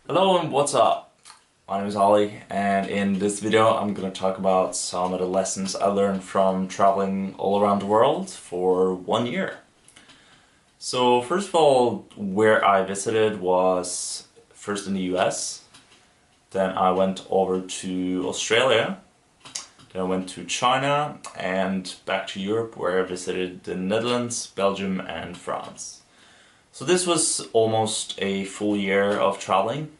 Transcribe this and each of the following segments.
Hello and what's up? My name is Ollie, and in this video I'm going to talk about some of the lessons I learned from traveling all around the world for 1 year. So first of all, where I visited was first in the US, then I went over to Australia, then I went to China and back to Europe where I visited the Netherlands, Belgium and France. So this was almost a full year of traveling.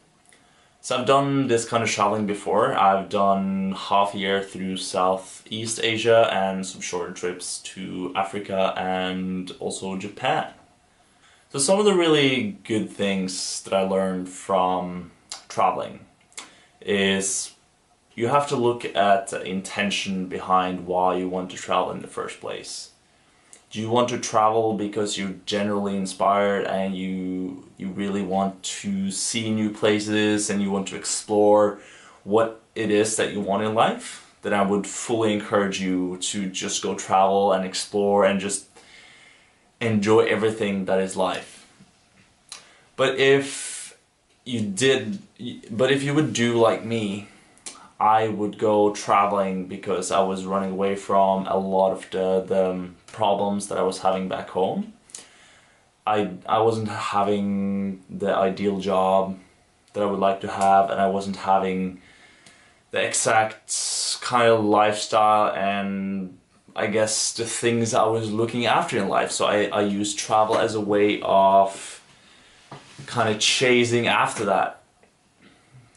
So I've done this kind of traveling before. I've done half a year through Southeast Asia and some shorter trips to Africa and also Japan. So some of the really good things that I learned from traveling is you have to look at the intention behind why you want to travel in the first place. Do you want to travel because you're generally inspired and you really want to see new places and you want to explore what it is that you want in life? Then I would fully encourage you to just go travel and explore and just enjoy everything that is life. But if you would do like me, I would go traveling because I was running away from a lot of the problems that I was having back home. I wasn't having the ideal job that I would like to have, and I wasn't having the exact kind of lifestyle and I guess the things I was looking after in life. So I used travel as a way of kind of chasing after that.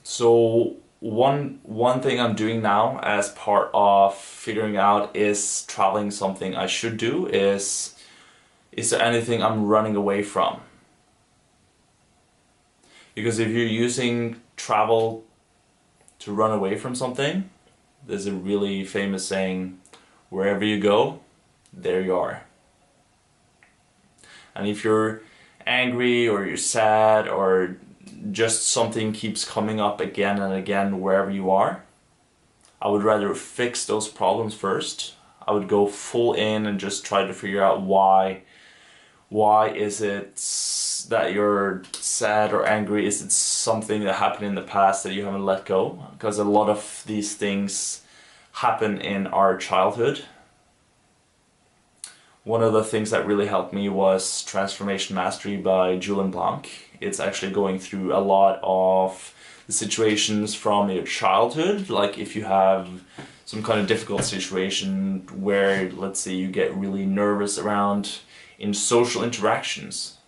So one thing I'm doing now as part of figuring out is traveling something I should do is there anything I'm running away from? Because if you're using travel to run away from something, there's a really famous saying, wherever you go, there you are. And if you're angry or you're sad or just something keeps coming up again and again wherever you are, I would rather fix those problems first. I would go full in and just try to figure out why is it that you're sad or angry? Is it something that happened in the past that you haven't let go? Because a lot of these things happen in our childhood. One of the things that really helped me was Transformation Mastery by Julian Blanc. It's actually going through a lot of the situations from your childhood, like if you have some kind of difficult situation where, let's say, you get really nervous around in social interactions.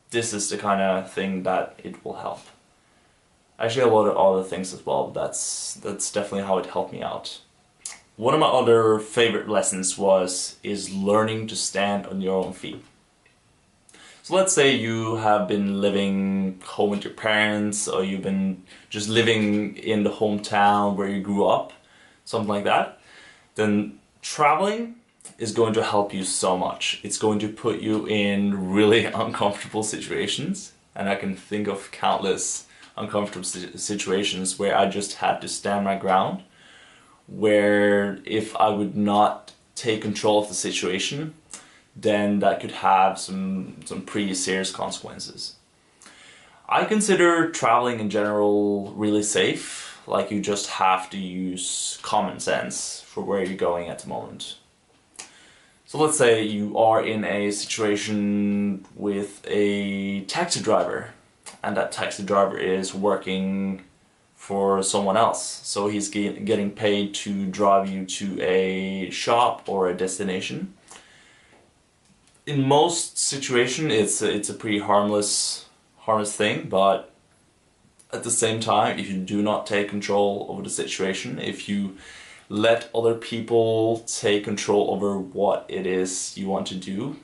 This is the kind of thing that it will help. Actually, a lot of other things as well. That's definitely how it helped me out. One of my other favorite lessons is learning to stand on your own feet. So let's say you have been living home with your parents, or you've been just living in the hometown where you grew up, something like that. Then traveling is going to help you so much. It's going to put you in really uncomfortable situations, and I can think of countless uncomfortable situations where I just had to stand my ground, where if I would not take control of the situation, then that could have some pretty serious consequences. I consider traveling in general really safe, like you just have to use common sense for where you're going at the moment. So let's say you are in a situation with a taxi driver, and that taxi driver is working for someone else. So he's getting paid to drive you to a shop or a destination. In most situations, it's a pretty harmless thing, but at the same time, if you do not take control over the situation, if you let other people take control over what it is you want to do,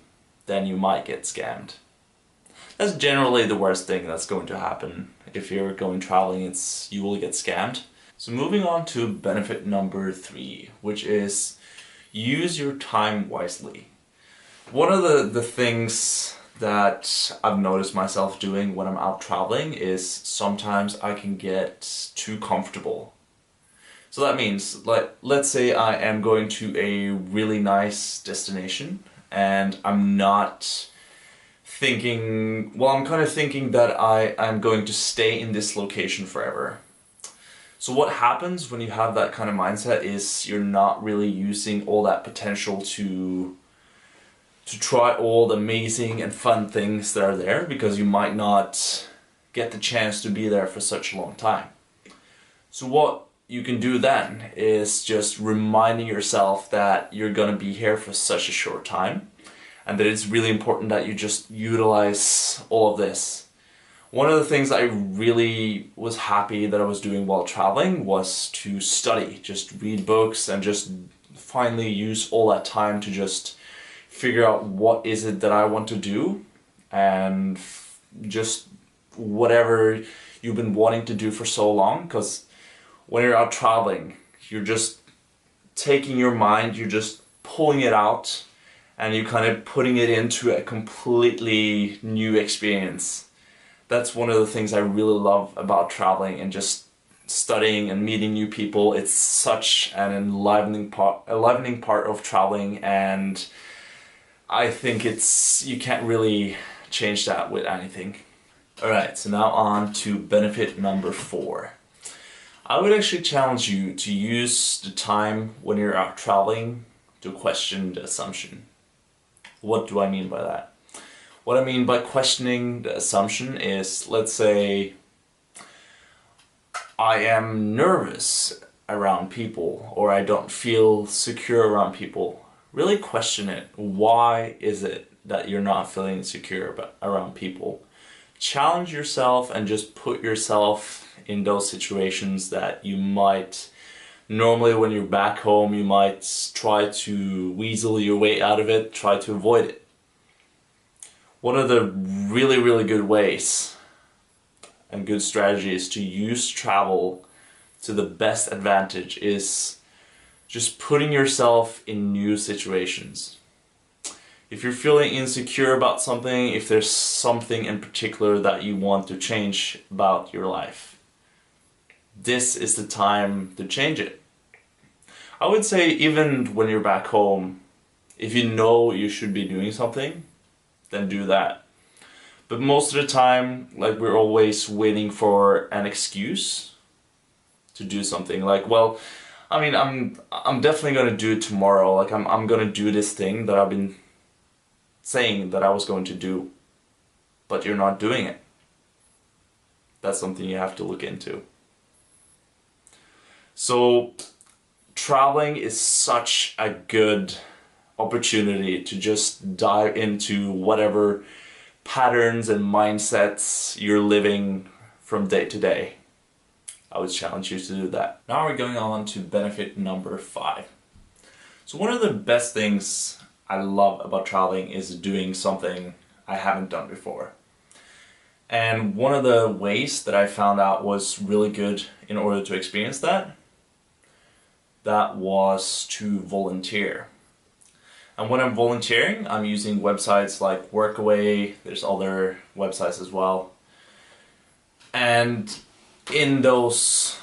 then you might get scammed. That's generally the worst thing that's going to happen. If you're going traveling, you will get scammed. So moving on to benefit number 3, which is use your time wisely. One of the things that I've noticed myself doing when I'm out traveling is sometimes I can get too comfortable. So that means, like, let's say I am going to a really nice destination and I'm not thinking, well, I'm kind of thinking that I'm going to stay in this location forever. So what happens when you have that kind of mindset is you're not really using all that potential to try all the amazing and fun things that are there, because you might not get the chance to be there for such a long time. So what you can do then is just reminding yourself that you're gonna be here for such a short time, and that it's really important that you just utilize all of this. One of the things I really was happy that I was doing while traveling was to study, just read books and just finally use all that time to just figure out what is it that I want to do, and just whatever you've been wanting to do for so long. Because when you're out traveling, you're just taking your mind, you're just pulling it out, and you're kind of putting it into a completely new experience. That's one of the things I really love about traveling and just studying and meeting new people. It's such an enlivening part of traveling, and I think you can't really change that with anything. Alright, so now on to benefit number 4. I would actually challenge you to use the time when you're out traveling to question the assumption. What do I mean by that? What I mean by questioning the assumption is, let's say I am nervous around people, or I don't feel secure around people. Really question it. Why is it that you're not feeling secure around people? Challenge yourself and just put yourself in those situations that you might normally, when you're back home, you might try to weasel your way out of it, try to avoid it. One of the really, really good ways and good strategies to use travel to the best advantage is just putting yourself in new situations. If you're feeling insecure about something, if there's something in particular that you want to change about your life, this is the time to change it. I would say even when you're back home, if you know you should be doing something, then do that. But most of the time, like, we're always waiting for an excuse to do something. Like, well, I mean, I'm definitely gonna do it tomorrow. Like, I'm gonna do this thing that I've been saying that I was going to do, but you're not doing it. That's something you have to look into. So traveling is such a good opportunity to just dive into whatever patterns and mindsets you're living from day to day. I would challenge you to do that. Now we're going on to benefit number 5. So one of the best things I love about traveling is doing something I haven't done before. And one of the ways that I found out was really good in order to experience that was to volunteer. And when I'm volunteering, I'm using websites like Workaway, there's other websites as well. And in those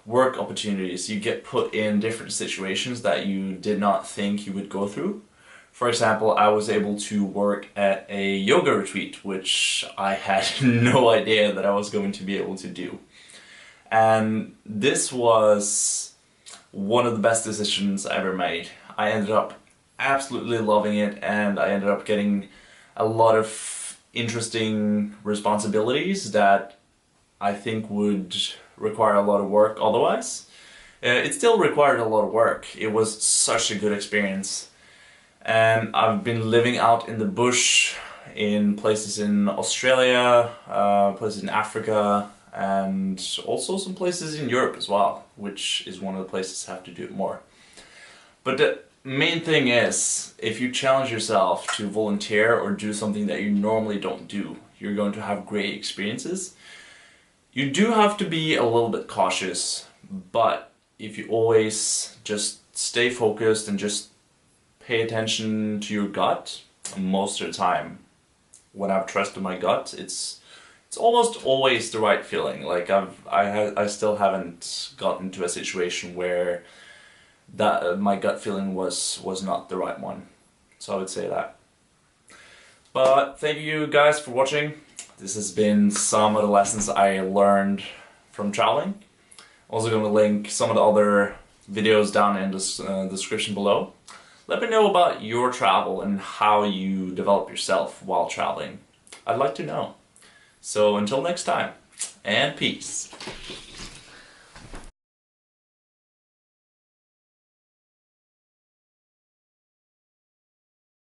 work opportunities, you get put in different situations that you did not think you would go through. For example, I was able to work at a yoga retreat, which I had no idea that I was going to be able to do. And this was one of the best decisions I ever made. I ended up absolutely loving it, and I ended up getting a lot of interesting responsibilities that I think would require a lot of work otherwise. It still required a lot of work. It was such a good experience. And I've been living out in the bush in places in Australia, places in Africa, and also some places in Europe as well, which is one of the places I have to do it more. But the main thing is, if you challenge yourself to volunteer or do something that you normally don't do, you're going to have great experiences. You do have to be a little bit cautious, but if you always just stay focused and just pay attention to your gut, most of the time when I've trusted my gut, it's almost always the right feeling. Like I still haven't gotten to a situation where that my gut feeling was not the right one. So I would say that. But thank you guys for watching. This has been some of the lessons I learned from traveling. Also going to link some of the other videos down in the description below. Let me know about your travel and how you develop yourself while traveling. I'd like to know. So until next time, and peace.